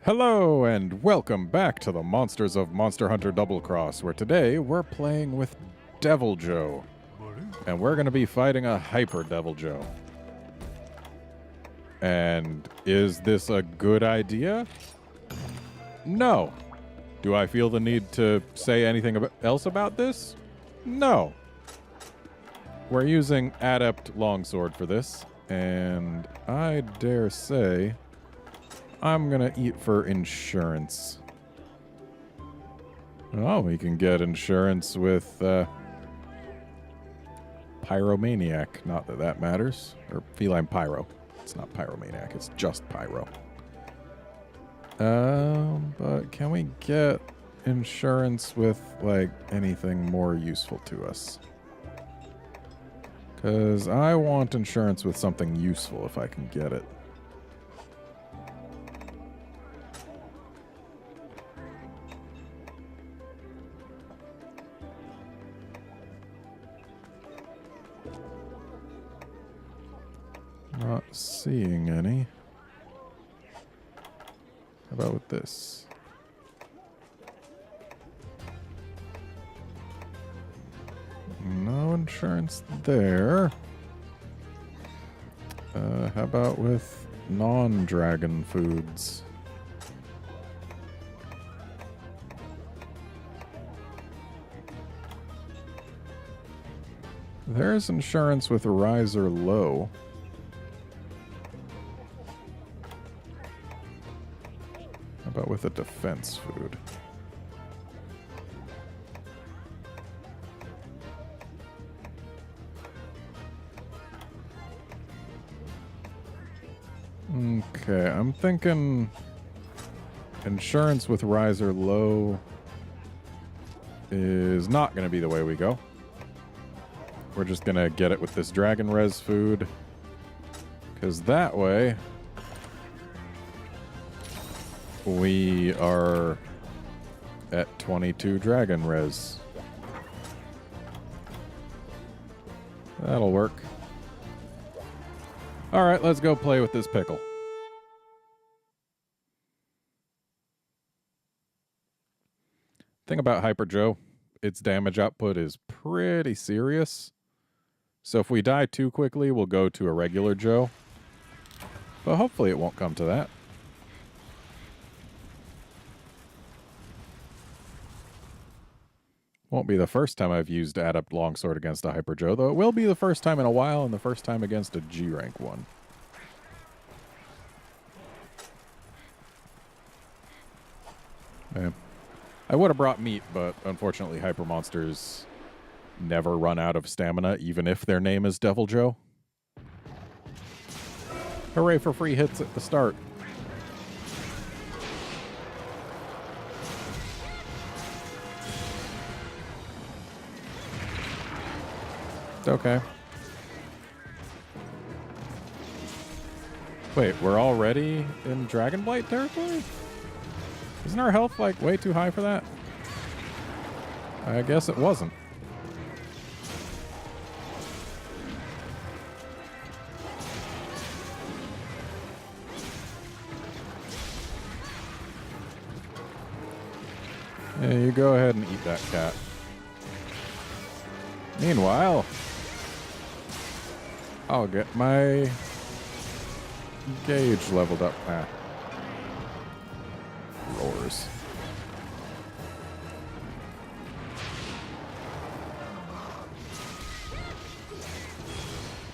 Hello and welcome back to the Monsters of Monster Hunter Double Cross, where today we're playing with Deviljho. And we're going to be fighting a Hyper Deviljho. And is this a good idea? No. Do I feel the need to say anything else about this? No. We're using Adept Longsword for this, and I dare say I'm gonna eat for insurance. Oh, we can get insurance with Pyromaniac. Not that that matters. Or Feline Pyro. It's not Pyromaniac, it's just Pyro. But can we get insurance with, like, anything more useful to us? Because I want insurance with something useful if I can get it. Not seeing any. How about with this? No insurance there. How about with non-dragon foods? There's insurance with Riser Low. How about with a defense food? Okay, I'm thinking insurance with Riser Low is not going to be the way we go. We're just going to get it with this Dragon Res food, because that way we are at 22 Dragon Res. That'll work. Alright, let's go play with this pickle. Thing about Hyper Joe, its damage output is pretty serious. So if we die too quickly, we'll go to a regular Joe. But hopefully it won't come to that. Won't be the first time I've used Adept Longsword against a Hyper Joe, though it will be the first time in a while and the first time against a G-Rank one. I would have brought meat, but unfortunately Hyper Monsters never run out of stamina, even if their name is Deviljho. Hooray for free hits at the start. Okay. Wait, we're already in Dragon Blight territory? Isn't our health, like, way too high for that? I guess it wasn't. Yeah, you go ahead and eat that cat. Meanwhile, I'll get my gauge leveled up. Roars.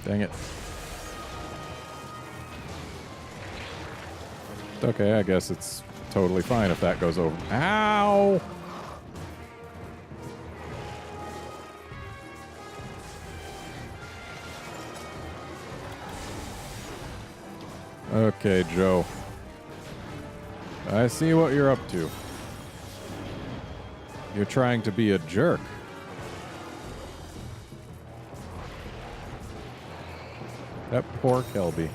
Dang it. Okay, I guess it's totally fine if that goes over. Ow! Okay, Joe. I see what you're up to. You're trying to be a jerk. That poor Kelby.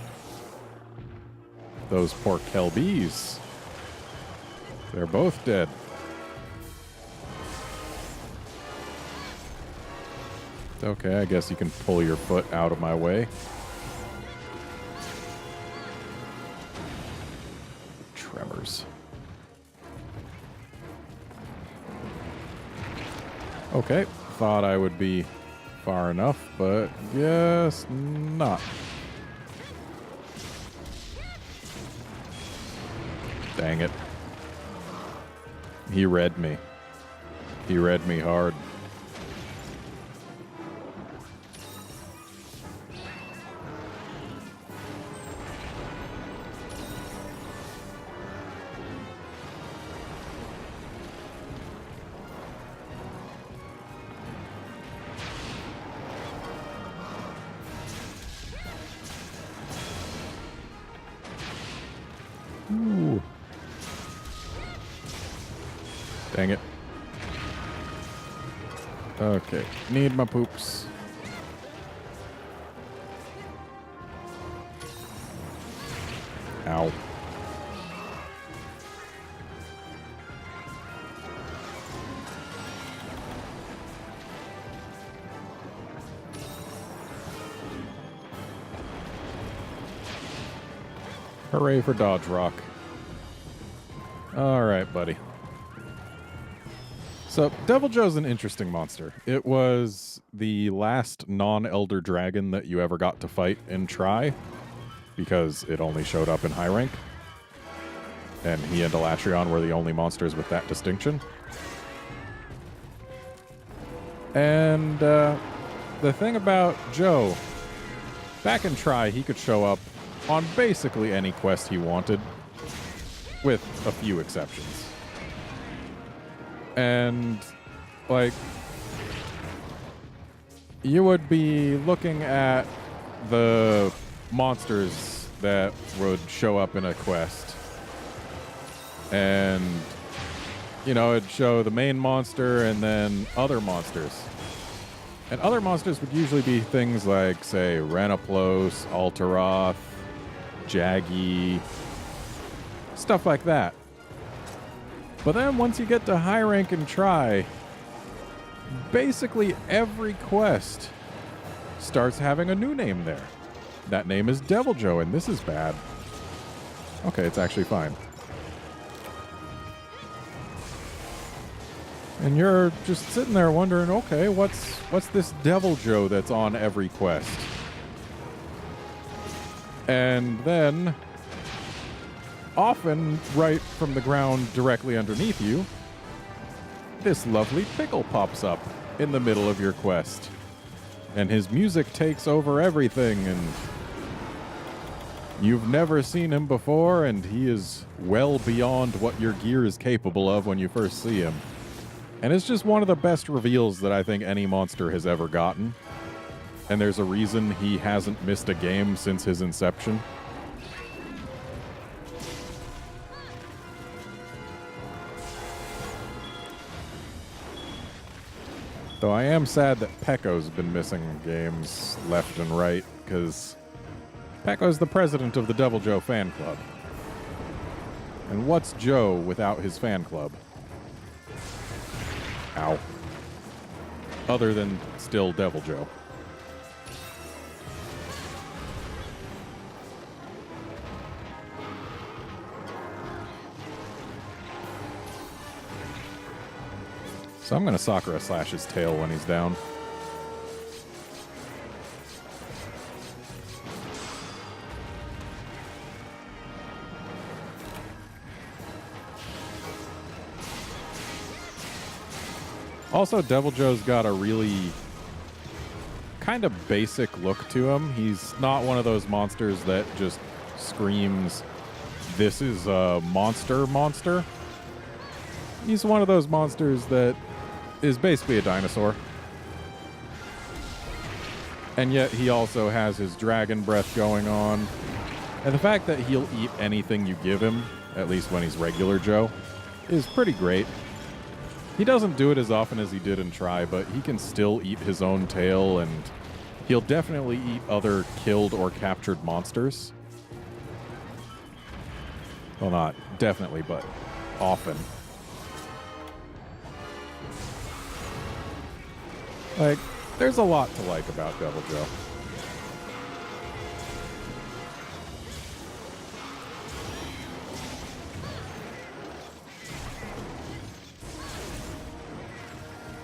Those poor Kelbies. They're both dead. Okay, I guess you can pull your foot out of my way. Tremors. Okay, thought I would be far enough, but guess not. Dang it. He read me. He read me hard. Ooh. Dang it. Okay, need my poops. Ow. Hooray for Dodge Rock. All right, buddy. So, Deviljho's an interesting monster. It was the last non-Elder Dragon that you ever got to fight in Tri, because it only showed up in high rank. And he and Elatrion were the only monsters with that distinction. And the thing about Joe, back in Tri, he could show up on basically any quest he wanted, with a few exceptions. And, like, you would be looking at the monsters that would show up in a quest. And, you know, it'd show the main monster and then other monsters. And other monsters would usually be things like, say, Renaplos, Alteroth, Jaggy, stuff like that. But then once you get to high rank and Tri, basically every quest starts having a new name there. That name is Deviljho, and this is bad. Okay, it's actually fine. And you're just sitting there wondering, okay, what's this Deviljho that's on every quest? And then, often right from the ground directly underneath you, this lovely pickle pops up in the middle of your quest. And his music takes over everything, and you've never seen him before, and he is well beyond what your gear is capable of when you first see him. And it's just one of the best reveals that I think any monster has ever gotten. And there's a reason he hasn't missed a game since his inception. Though I am sad that Pecco's been missing games left and right, because Pecco's the president of the Deviljho fan club. And what's Joe without his fan club? Ow. Other than still Deviljho. So I'm going to Sakura slash his tail when he's down. Also, Deviljho's got a really kind of basic look to him. He's not one of those monsters that just screams, "This is a monster." He's one of those monsters that is basically a dinosaur. And yet he also has his dragon breath going on. And the fact that he'll eat anything you give him, at least when he's regular Joe, is pretty great. He doesn't do it as often as he did in Tri, but he can still eat his own tail, and he'll definitely eat other killed or captured monsters. Well, not definitely, but often. Like, there's a lot to like about Deviljho.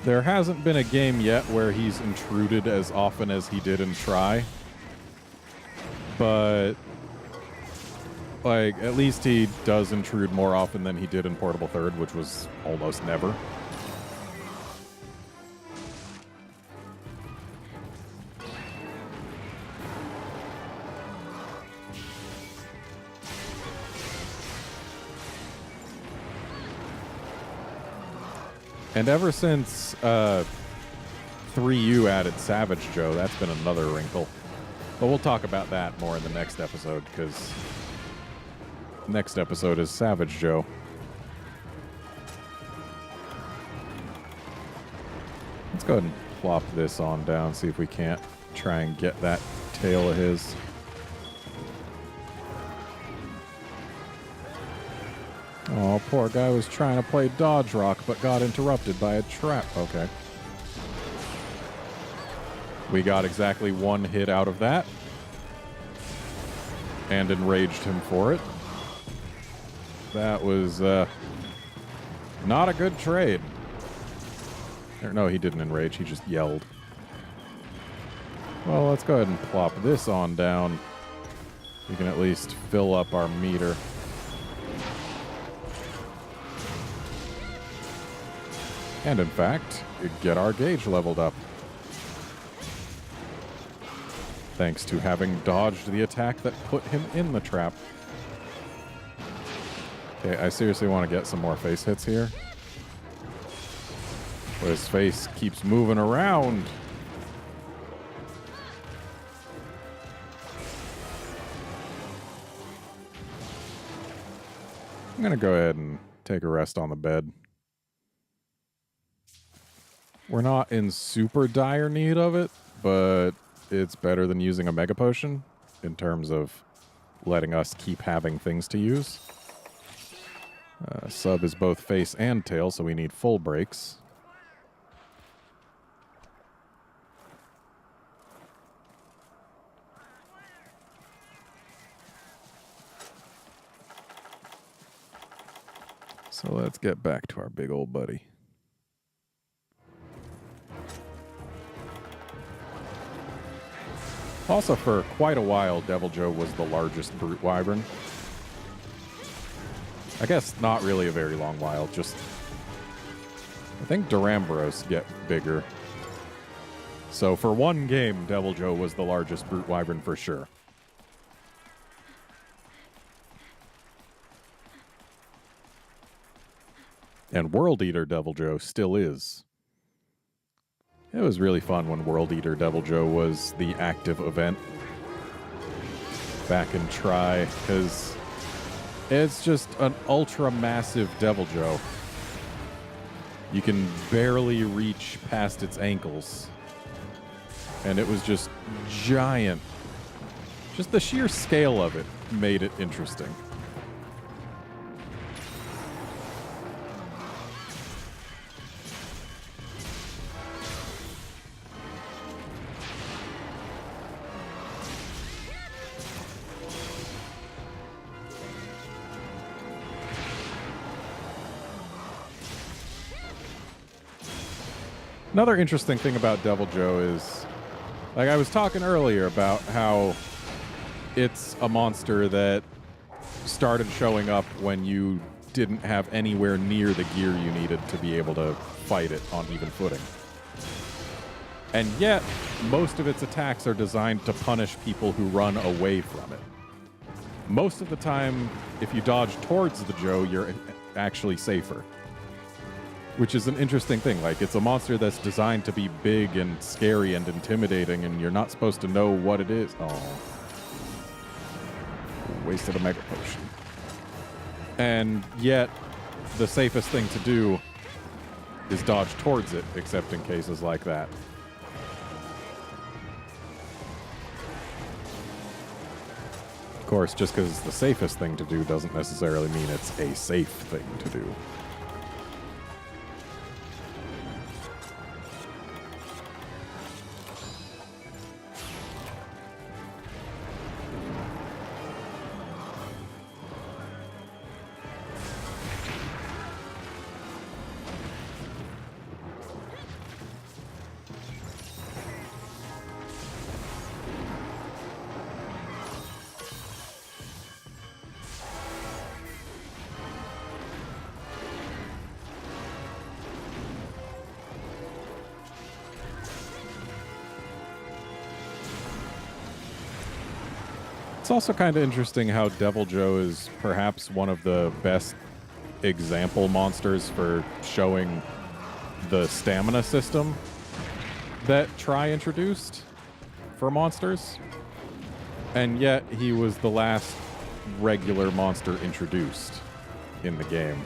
There hasn't been a game yet where he's intruded as often as he did in Try. But, like, at least he does intrude more often than he did in Portable Third, which was almost never. And ever since 3U added Savage Joe, that's been another wrinkle. But we'll talk about that more in the next episode, because next episode is Savage Joe. Let's go ahead and plop this on down, see if we can't try and get that tail of his. Oh, poor guy was trying to play Dodge Rock, but got interrupted by a trap. Okay. We got exactly one hit out of that. And enraged him for it. That was not a good trade. No, he didn't enrage. He just yelled. Well, let's go ahead and plop this on down. We can at least fill up our meter. And in fact, get our gauge leveled up. Thanks to having dodged the attack that put him in the trap. Okay, I seriously want to get some more face hits here. But his face keeps moving around. I'm going to go ahead and take a rest on the bed. We're not in super dire need of it, but it's better than using a Mega Potion in terms of letting us keep having things to use. Sub is both face and tail, so we need full breaks. So let's get back to our big old buddy. Also, for quite a while, Deviljho was the largest brute wyvern. I guess not really a very long while, just... I think Duramboros get bigger. So for one game, Deviljho was the largest brute wyvern for sure. And World Eater Deviljho still is. It was really fun when World Eater Deviljho was the active event back in Try, because it's just an ultra-massive Deviljho. You can barely reach past its ankles. And it was just giant. Just the sheer scale of it made it interesting. Another interesting thing about Deviljho is, like I was talking earlier about how it's a monster that started showing up when you didn't have anywhere near the gear you needed to be able to fight it on even footing. And yet, most of its attacks are designed to punish people who run away from it. Most of the time, if you dodge towards the Joe, you're actually safer. Which is an interesting thing. Like, it's a monster that's designed to be big and scary and intimidating, and you're not supposed to know what it is. Oh. Wasted a Mega Potion. And yet, the safest thing to do is dodge towards it, except in cases like that. Of course, just because it's the safest thing to do doesn't necessarily mean it's a safe thing to do. It's also kind of interesting how Deviljho is perhaps one of the best example monsters for showing the stamina system that Tri introduced for monsters. And yet he was the last regular monster introduced in the game.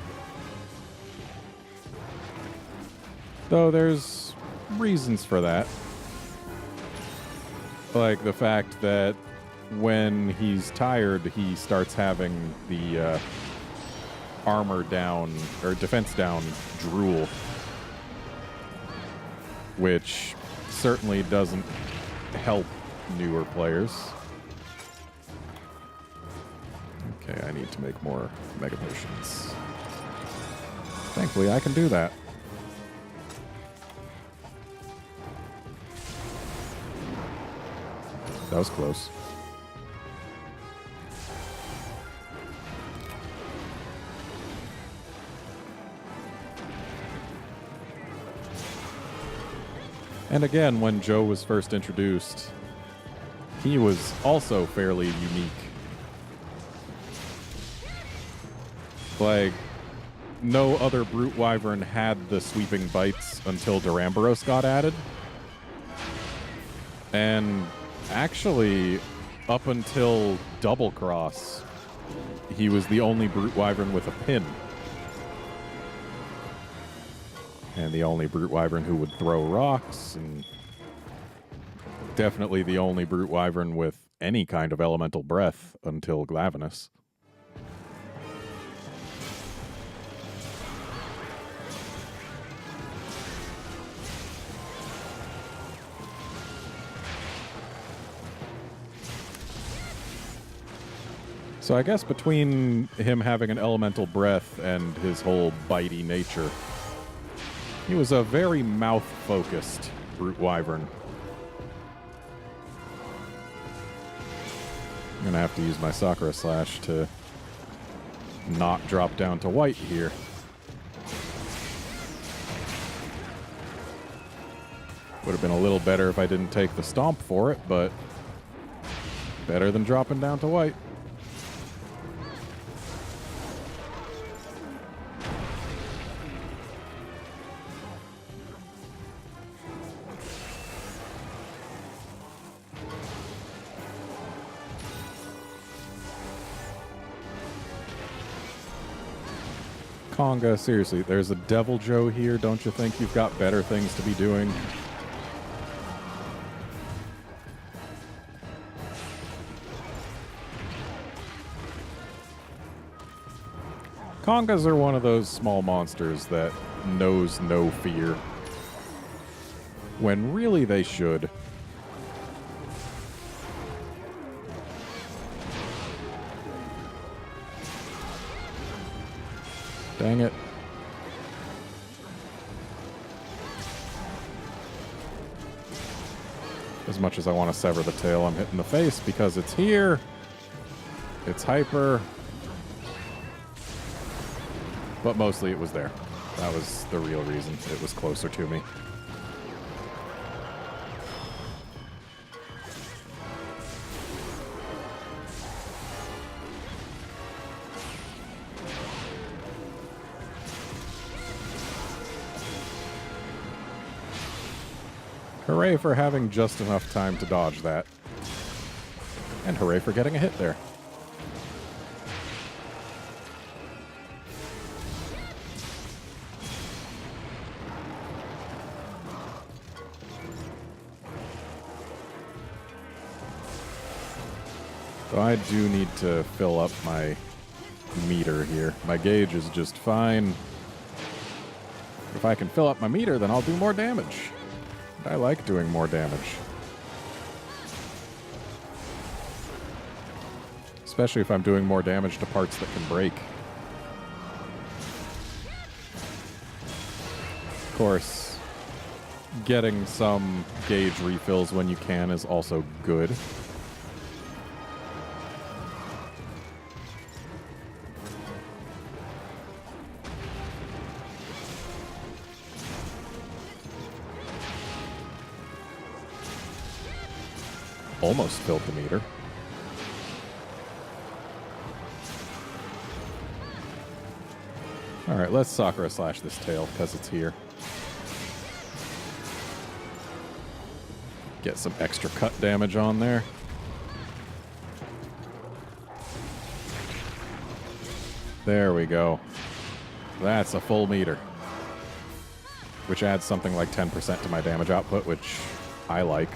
Though there's reasons for that. Like the fact that when he's tired, he starts having the armor down, or defense down drool. Which certainly doesn't help newer players. Okay, I need to make more Mega Potions. Thankfully, I can do that. That was close. And again, when Joe was first introduced, he was also fairly unique. Like, no other Brute Wyvern had the sweeping bites until Duramboros got added. And actually, up until Double Cross, he was the only Brute Wyvern with a pin. And the only Brute Wyvern who would throw rocks, and definitely the only Brute Wyvern with any kind of elemental breath until Glavenus. So I guess between him having an elemental breath and his whole bitey nature, he was a very mouth-focused Brute Wyvern. I'm going to have to use my Sakura Slash to not drop down to white here. Would have been a little better if I didn't take the stomp for it, but better than dropping down to white. Conga, seriously, there's a Deviljho here. Don't you think you've got better things to be doing? Congas are one of those small monsters that knows no fear, when really they should. Dang it. As much as I want to sever the tail, I'm hitting the face because it's here. It's hyper. But mostly it was there. That was the real reason. It was closer to me. Hooray for having just enough time to dodge that. And hooray for getting a hit there. So I do need to fill up my meter here. My gauge is just fine. If I can fill up my meter, then I'll do more damage. I like doing more damage. Especially if I'm doing more damage to parts that can break. Of course, getting some gauge refills when you can is also good. Almost filled the meter. Alright, let's Sakura slash this tail, because it's here. Get some extra cut damage on there. There we go. That's a full meter. Which adds something like 10% to my damage output, which I like.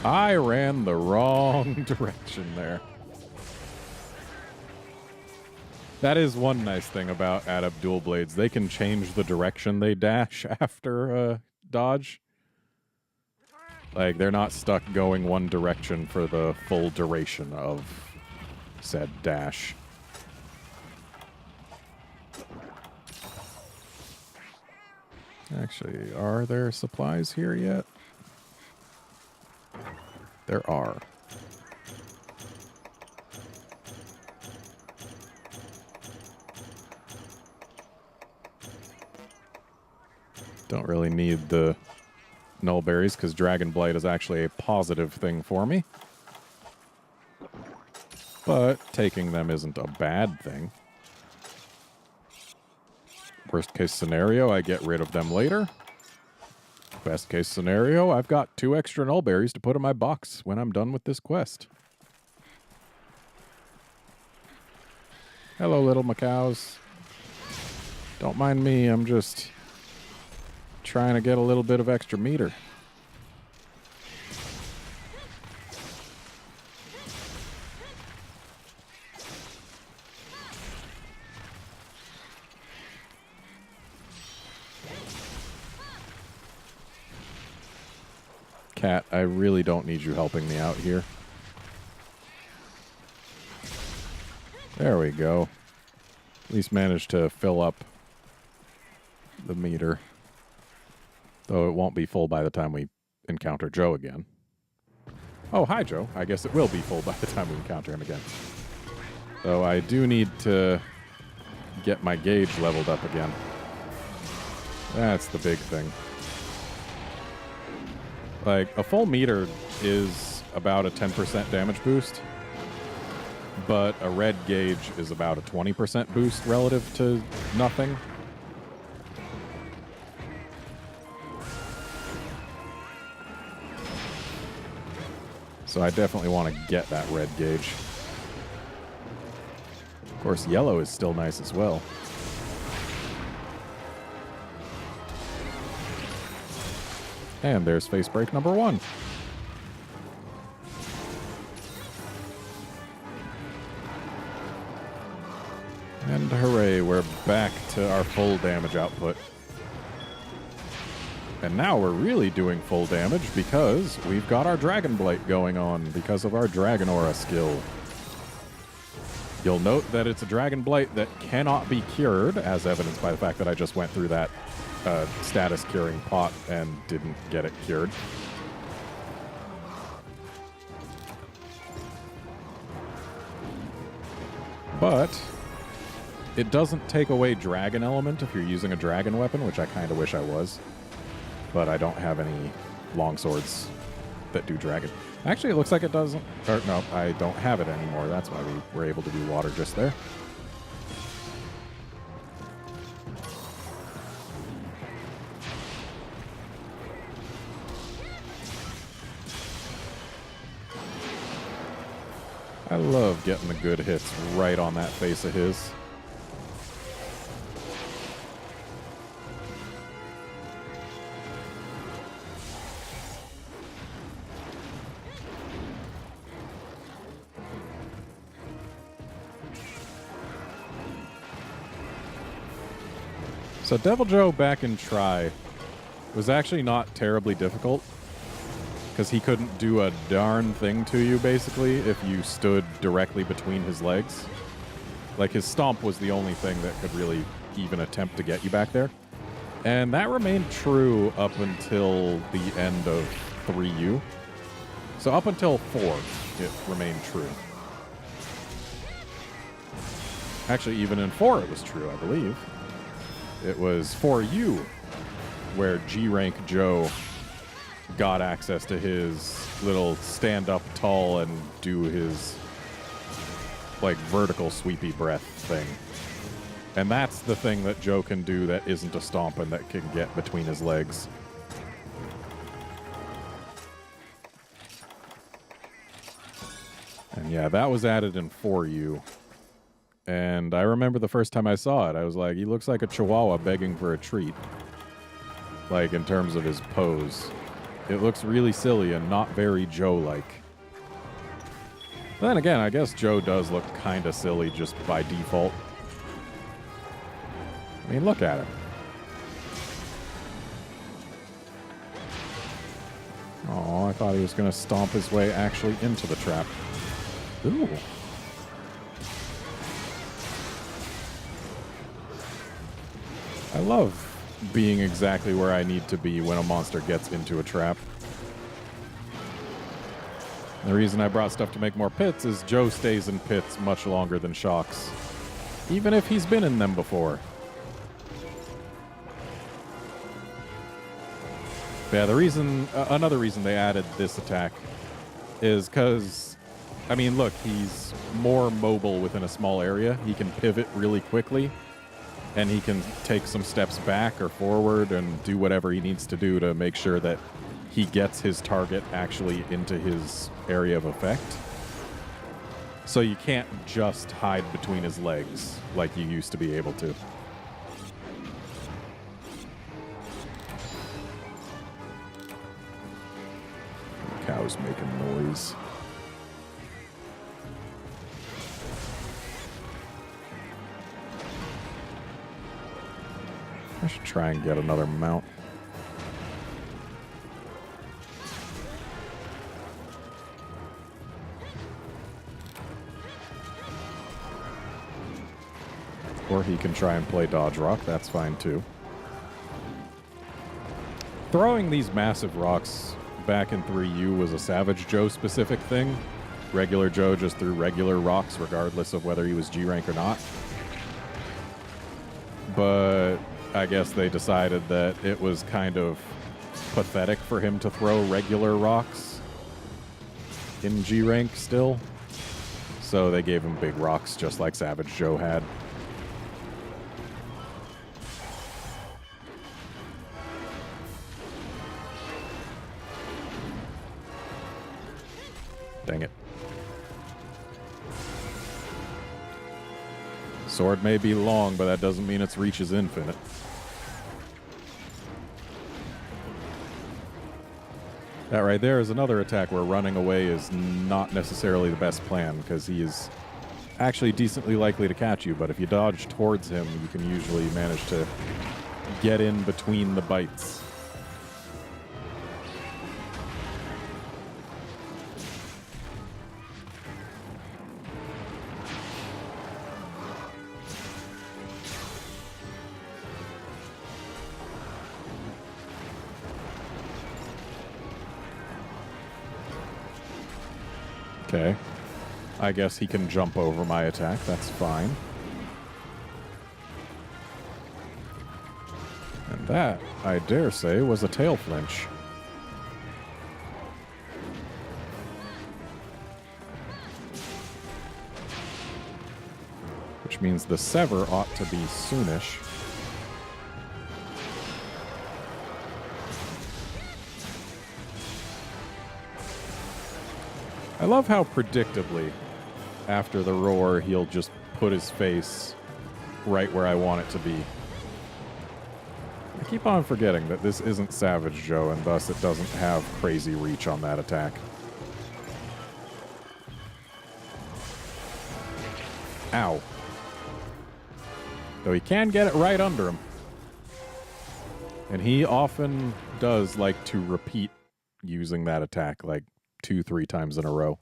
I ran the wrong direction there. That is one nice thing about Adept Dual Blades. They can change the direction they dash after dodge. Like, they're not stuck going one direction for the full duration of said dash. Actually, are there supplies here yet? There are. Don't really need the null berries because Dragon Blight is actually a positive thing for me. But taking them isn't a bad thing. Worst case scenario, I get rid of them later. Best case scenario, I've got 2 extra null berries to put in my box when I'm done with this quest. Hello, little macaws. Don't mind me, I'm just trying to get a little bit of extra meter. Cat, I really don't need you helping me out here. There we go. At least managed to fill up the meter. Though it won't be full by the time we encounter Joe again. Oh, hi, Joe. I guess it will be full by the time we encounter him again. Though I do need to get my gauge leveled up again. That's the big thing. Like, a full meter is about a 10% damage boost. But a red gauge is about a 20% boost relative to nothing. So I definitely want to get that red gauge. Of course, yellow is still nice as well. And there's face break number 1. And hooray, we're back to our full damage output. And now we're really doing full damage because we've got our Dragon Blight going on because of our Dragon Aura skill. You'll note that it's a Dragon Blight that cannot be cured, as evidenced by the fact that I just went through that status curing pot and didn't get it cured. But it doesn't take away dragon element if you're using a dragon weapon, which I kind of wish I was. But I don't have any longswords that do dragon. Actually, it looks like it doesn't. Or, no, I don't have it anymore. That's why we were able to do water just there. I love getting the good hits right on that face of his. So Deviljho back in Try was actually not terribly difficult because he couldn't do a darn thing to you, basically, if you stood directly between his legs. Like, his stomp was the only thing that could really even attempt to get you back there. And that remained true up until the end of 3U. So up until 4, it remained true. Actually, even in 4 it was true, I believe. It was 4U where G-Rank Joe got access to his little stand up tall and do his like vertical sweepy breath thing. And that's the thing that Joe can do that isn't a stomp and that can get between his legs. And yeah, that was added in 4U. And I remember the first time I saw it, I was like, he looks like a chihuahua begging for a treat. Like, in terms of his pose. It looks really silly and not very Joe-like. But then again, I guess Joe does look kind of silly just by default. I mean, look at him. Oh, I thought he was going to stomp his way actually into the trap. Ooh. I love being exactly where I need to be when a monster gets into a trap. The reason I brought stuff to make more pits is Joe stays in pits much longer than Shocks, even if he's been in them before. Yeah, the reason, another reason they added this attack is because, I mean, look, he's more mobile within a small area. He can pivot really quickly, and he can take some steps back or forward and do whatever he needs to do to make sure that he gets his target actually into his area of effect. So you can't just hide between his legs like you used to be able to. Cow's making noise. I should try and get another mount. Or he can try and play dodge rock, that's fine too. Throwing these massive rocks back in 3U was a Savage Joe specific thing. Regular Joe just threw regular rocks regardless of whether he was G rank or not. But I guess they decided that it was kind of pathetic for him to throw regular rocks in G rank still. So they gave him big rocks just like Savage Joe had. Dang it. Sword may be long, but that doesn't mean its reach is infinite. That right there is another attack where running away is not necessarily the best plan, because he is actually decently likely to catch you, but if you dodge towards him, you can usually manage to get in between the bites. Okay. I guess he can jump over my attack. That's fine. And that, I dare say, was a tail flinch. Which means the sever ought to be soonish. I love how predictably, after the roar, he'll just put his face right where I want it to be. I keep on forgetting that this isn't Savage Joe, and thus it doesn't have crazy reach on that attack. Ow. Though he can get it right under him. And he often does like to repeat using that attack, like 2-3 times in a row.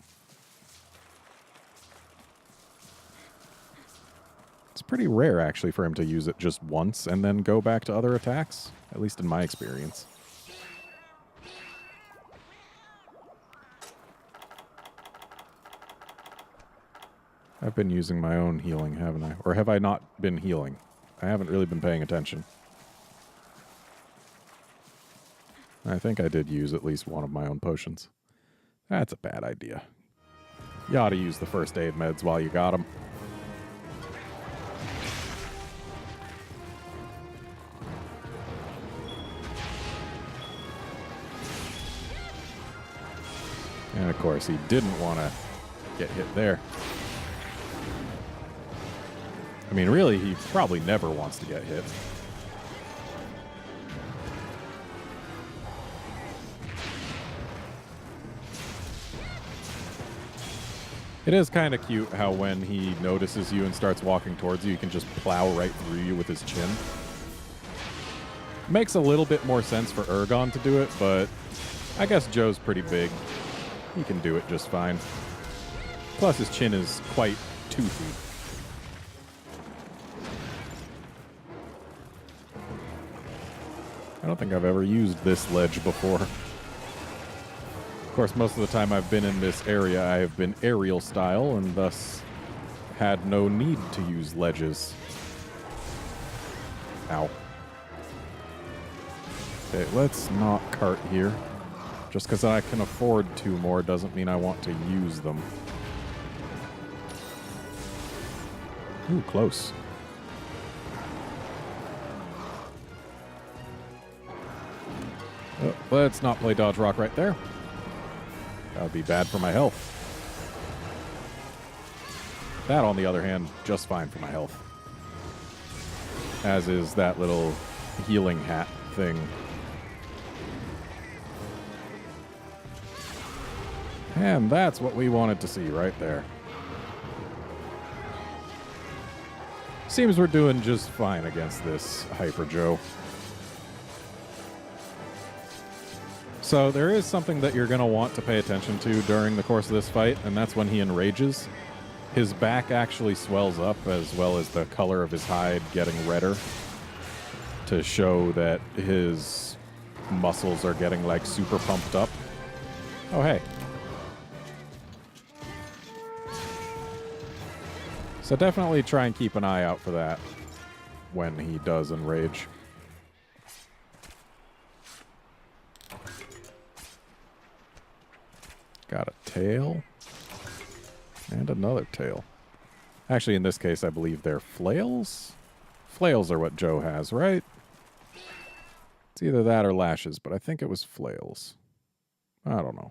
It's pretty rare, actually, for him to use it just once and then go back to other attacks, at least in my experience. I've been using my own healing, haven't I? Or have I not been healing? I haven't really been paying attention. I think I did use at least one of my own potions. That's a bad idea. You ought to use the first aid meds while you got them. And of course, he didn't want to get hit there. I mean, really, he probably never wants to get hit. It is kind of cute how when he notices you and starts walking towards you, he can just plow right through you with his chin. Makes a little bit more sense for Ergon to do it, but I guess Joe's pretty big. He can do it just fine. Plus, his chin is quite toothy. I don't think I've ever used this ledge before. Of course, most of the time I've been in this area, I have been aerial style, and thus had no need to use ledges. Ow. Okay, let's not cart here. Just because I can afford 2 more doesn't mean I want to use them. Ooh, close. Oh, let's not play Dodge Rock right there. That would be bad for my health. That, on the other hand, just fine for my health. As is that little healing hat thing. And that's what we wanted to see right there. Seems we're doing just fine against this Hyper Joe. So there is something that you're going to want to pay attention to during the course of this fight, and that's when he enrages. His back actually swells up, as well as the color of his hide getting redder, to show that his muscles are getting, like, super pumped up. Oh, hey. So definitely try and keep an eye out for that when he does enrage. Got a tail. And another tail. Actually, in this case, I believe they're flails? Flails are what Joe has, right? It's either that or lashes, but I think it was flails. I don't know.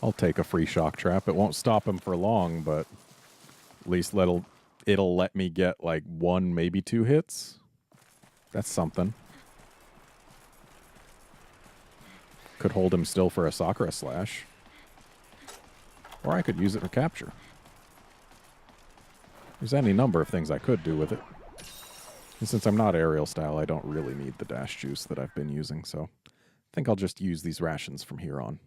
I'll take a free shock trap. It won't stop him for long, but at least it'll let me get like 1, maybe 2 hits. That's something. Could hold him still for a Sakura Slash. Or I could use it for capture. There's any number of things I could do with it. And since I'm not aerial style, I don't really need the dash juice that I've been using, so I think I'll just use these rations from here on.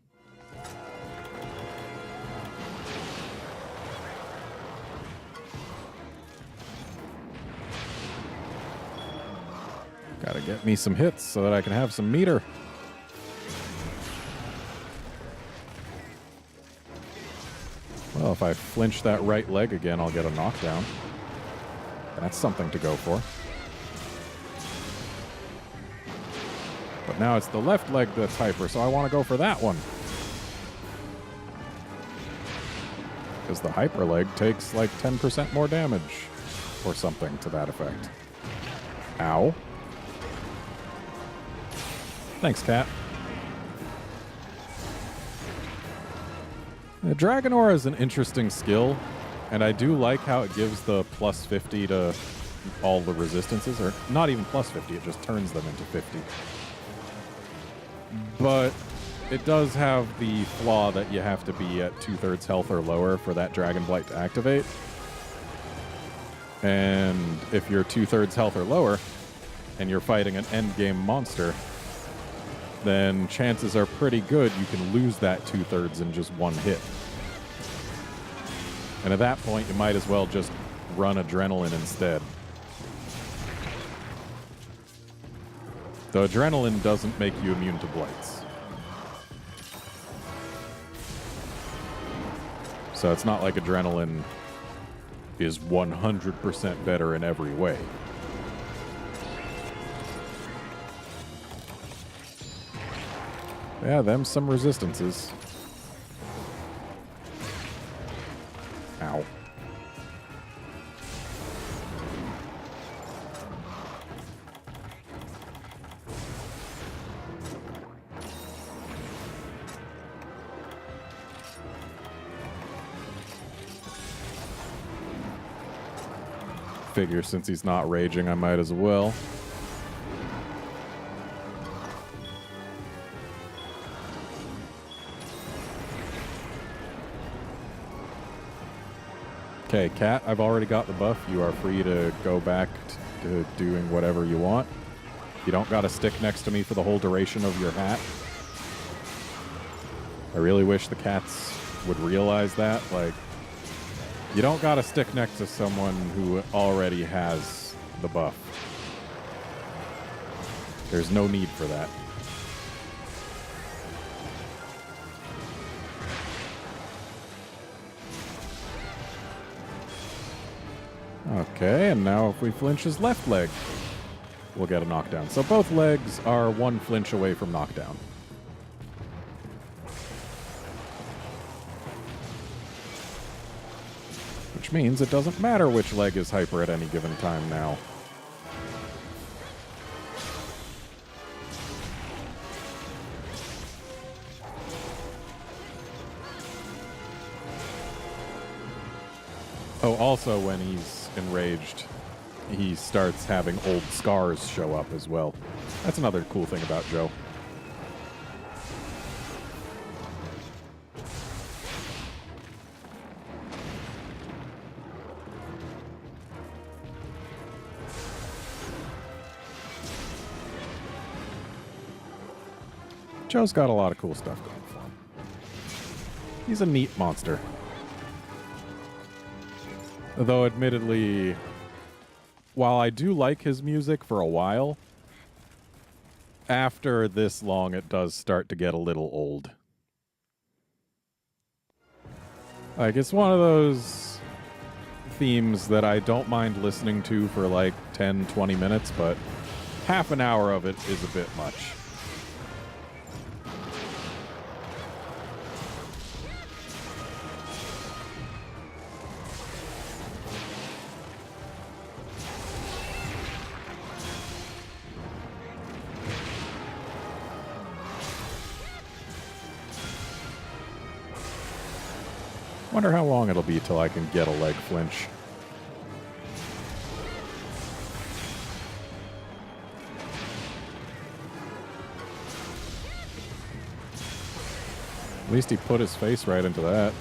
Gotta get me some hits so that I can have some meter. Well, if I flinch that right leg again, I'll get a knockdown. That's something to go for. But now it's the left leg that's hyper, so I want to go for that one. Because the hyper leg takes like 10% more damage. Or something to that effect. Ow. Thanks, cat. The Dragon Aura is an interesting skill, and I do like how it gives the plus 50 to all the resistances, or not even plus 50, it just turns them into 50. But it does have the flaw that you have to be at 2/3 health or lower for that Dragon Blight to activate. And if you're 2/3 health or lower, and you're fighting an endgame monster, then chances are pretty good you can lose that 2/3 in just one hit. And at that point, you might as well just run Adrenaline instead. Though Adrenaline doesn't make you immune to blights. So it's not like Adrenaline is 100% better in every way. Yeah, them some resistances. Ow. Figure since he's not raging, I might as well. Okay, Cat, I've already got the buff. You are free to go back to doing whatever you want. You don't got to stick next to me for the whole duration of your hat. I really wish the cats would realize that. Like, you don't got to stick next to someone who already has the buff. There's no need for that. Okay, and now if we flinch his left leg, we'll get a knockdown. So both legs are one flinch away from knockdown. Which means it doesn't matter which leg is hyper at any given time now. Oh, also when he's enraged, he starts having old scars show up as well. That's another cool thing about Joe. Joe's got a lot of cool stuff going for him. He's a neat monster. Though, admittedly, while I do like his music for a while, after this long, it does start to get a little old. Like, it's one of those themes that I don't mind listening to for like 10, 20 minutes, but half an hour of it is a bit much. Wonder how long it'll be till I can get a leg flinch. At least he put his face right into that.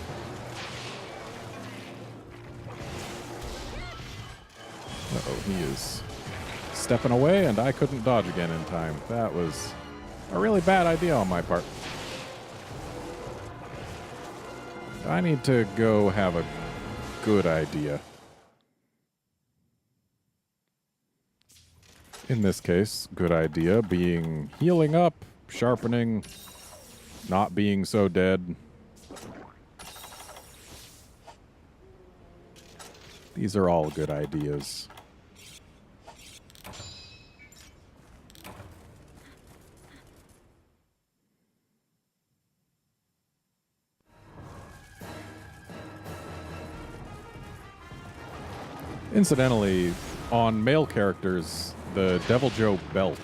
Uh-oh, he is stepping away, and I couldn't dodge again in time. That was a really bad idea on my part. I need to go have a good idea. In this case, good idea being healing up, sharpening, not being so dead. These are all good ideas. Incidentally, on male characters, the Deviljho belt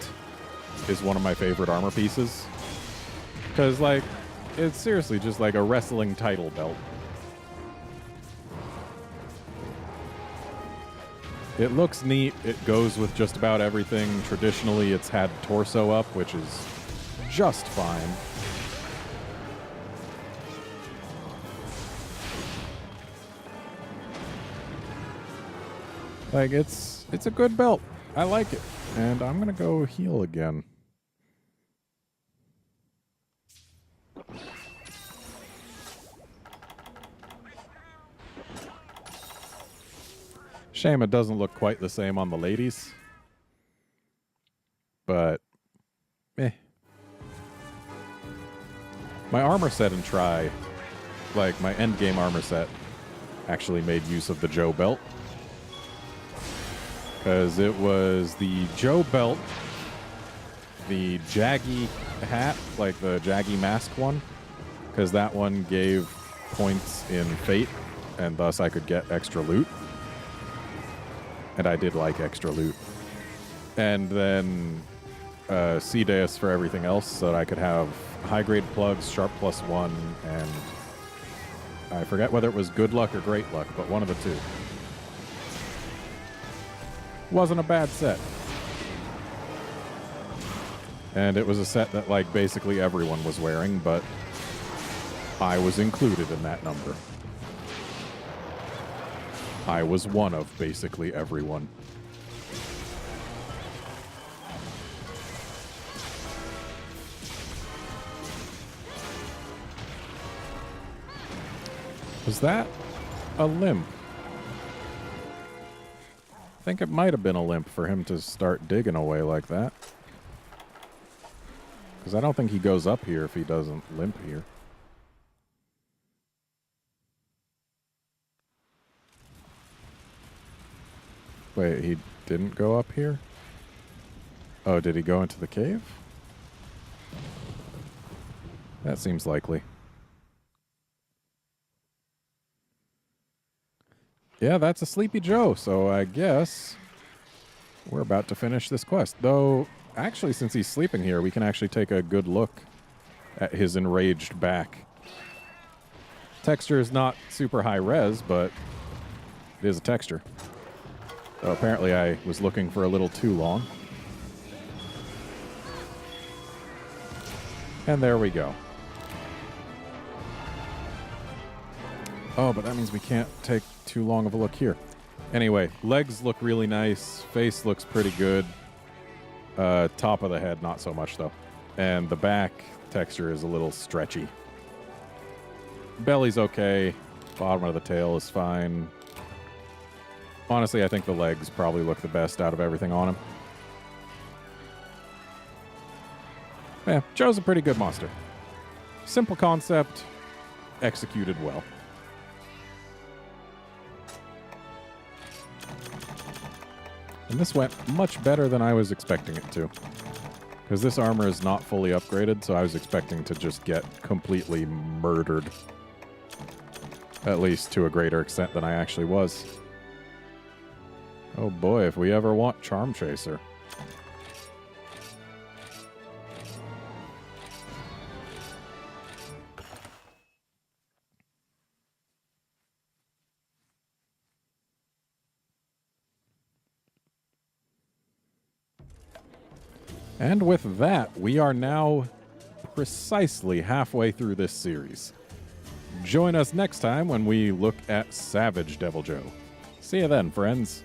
is one of my favorite armor pieces. Because, like, it's seriously just like a wrestling title belt. It looks neat. It goes with just about everything. Traditionally, it's had torso up, which is just fine. Like, it's a good belt. I like it. And I'm going to go heal again. Shame it doesn't look quite the same on the ladies. But, My armor set in Tri, like my endgame armor set, actually made use of the Joe belt. Because it was the Joe belt, the Jaggy hat, like the Jaggy mask one, because that one gave points in Fate, and thus I could get extra loot. And I did like extra loot. And then C-Deus for everything else, so that I could have high-grade plugs, sharp +1, and I forget whether it was good luck or great luck, but one of the two. Wasn't a bad set. And it was a set that, like, basically everyone was wearing, but I was included in that number. I was one of basically everyone. Was that a limp? I think it might have been a limp for him to start digging away like that. Because I don't think he goes up here if he doesn't limp here. Wait, he didn't go up here? Oh, did he go into the cave? That seems likely. Yeah, that's a Sleepy Joe, so I guess we're about to finish this quest. Though, actually, since he's sleeping here, we can actually take a good look at his enraged back. Texture is not super high res, but it is a texture. So apparently I was looking for a little too long. And there we go. Oh, but that means we can't take too long of a look here. Anyway, legs look really nice. Face looks pretty good. Top of the head, not so much, though. And the back texture is a little stretchy. Belly's okay. Bottom of the tail is fine. Honestly, I think the legs probably look the best out of everything on him. Yeah, Joe's a pretty good monster. Simple concept, executed well. And this went much better than I was expecting it to. Because this armor is not fully upgraded, so I was expecting to just get completely murdered. At least to a greater extent than I actually was. Oh boy, if we ever want Charm Chaser. And with that, we are now precisely halfway through this series. Join us next time when we look at Savage Deviljho. See you then, friends.